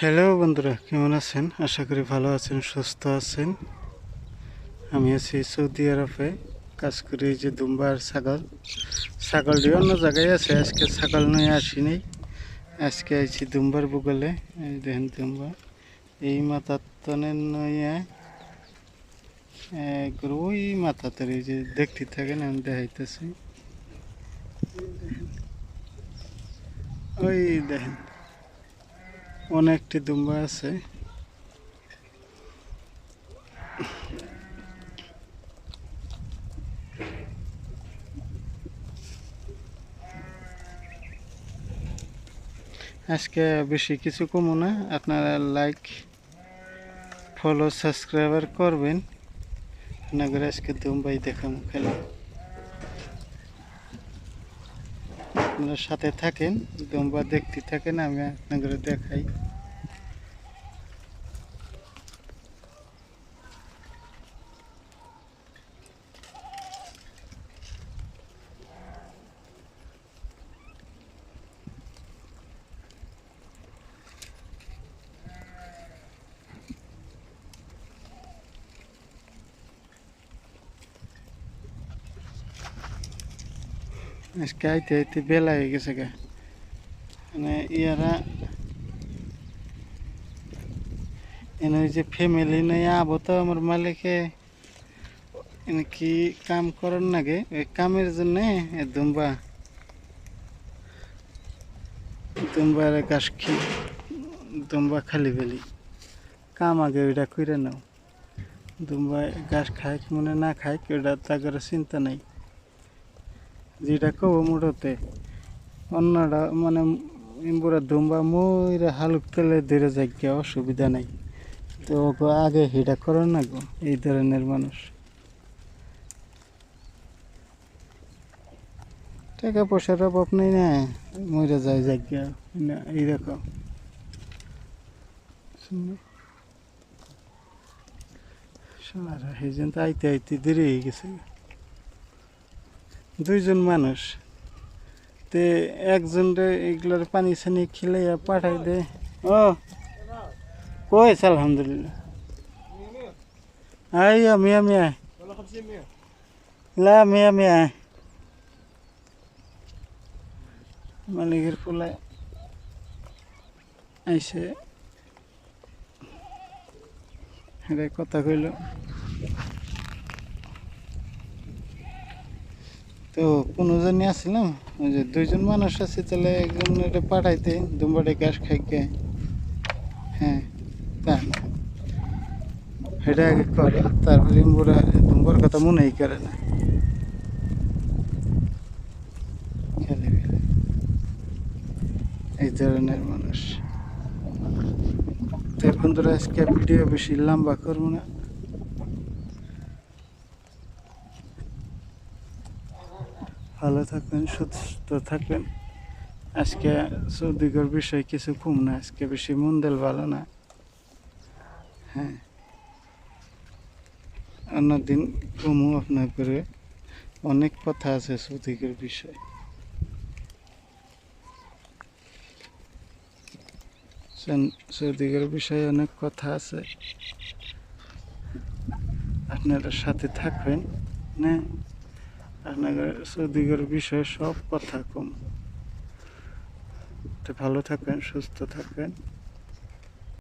Hello বন্ধুরা, কেমন আছেন? আশা করি ভালো আছেন, সুস্থ আছেন। আমি আছি সৌদি আরবে, কাজ করি। এই যে দুম্বা আর ছাগলটি অন্য জায়গায় আছে, আজকে ছাগল নিয়ে আসিনি। আজকে আইছি দুম্বার বুগলে। এই দেখেন দুম্বা এই মাথার তনে নইয়া ওই মাথাতে এই যে দেখতে থাকেন, আমি দেখাইতেছি। ওই দেখেন অনেকটি দুম্বা আছে। আজকে বেশি কিছু কমো না, আপনারা লাইক ফলো সাবস্ক্রাইবার করবেন। আপনাদের আজকে দুম্বাই দেখাম খেলা, আপনারা সাথে থাকেন, দুম্বা দেখতে থাকেন, আমি আপনাদের দেখাই। আজকে আইতে আইতে বেলা হয়ে গেছে গা, মানে ইয়ারা এনে যে ফ্যামিলি নিয়ে আবো, তো আমার মালিকে এনে কি কাম করার নাগে, ওই কামের জন্য দুম্বা দুম্বার ঘাস দুম্বা খালি ফেলি কাম আগে ওইটা করে নাও। দুম্বা ঘাস খায় মনে না খায়, ওটা তাদের চিন্তা নাই। যেটা কব মুঠোতে অন্যটা মানে পুরা দুম্বা ময়রা হালুক তেলে ধরে যাইয়া অসুবিধা নাই, তো ওকে আগে হিটা করার না গো। এই ধরনের মানুষ টাকা পয়সার অভাব নেই না, মরে যায় যাইয়া এইরকম। সারা সেজন তো আইতে আইতে দেরি হয়ে গেছে। দুইজন মানুষ তে একজন রে এগুলোর পানি সানি খিলাইয়া পাঠাই দে। ও কইস আলহামদুলিল্লাহ। আইয়া মিয়া মিয়া লা মিয়া মিয়া মালিকের পোলায় আইসে এটা কথা কইল। তো কোনো জনই আসছিলাম, ওই যে দুইজন মানুষ আছে, তাহলে একজন এটা পাঠাইতে দুম্বাটে ঘাস খাইকে। হ্যাঁ, তা না এটা আগে করে, তারপরে দুম্বার কথা মনেই করে না। খেলে ফেলে এই ধরনের মানুষ। তো বন্ধুরা, আজকে ভিডিও বেশি লম্বা করবো না। ভালো থাকবেন, সুস্থ থাকবেন। আজকে সৌদিগর বিষয় কিছু কম না, আজকে বেশি মন দেল ভালো না। হ্যাঁ, অন্যদিন কমু আপনার করে, অনেক কথা আছে সৌদিগর বিষয়। সৌদিগর বিষয়ে অনেক কথা আছে, আপনারা সাথে থাকবেন না। আপনাদের সৌদিগর বিষয়ে সব কথা কম। তো ভালো থাকবেন, সুস্থ থাকবেন।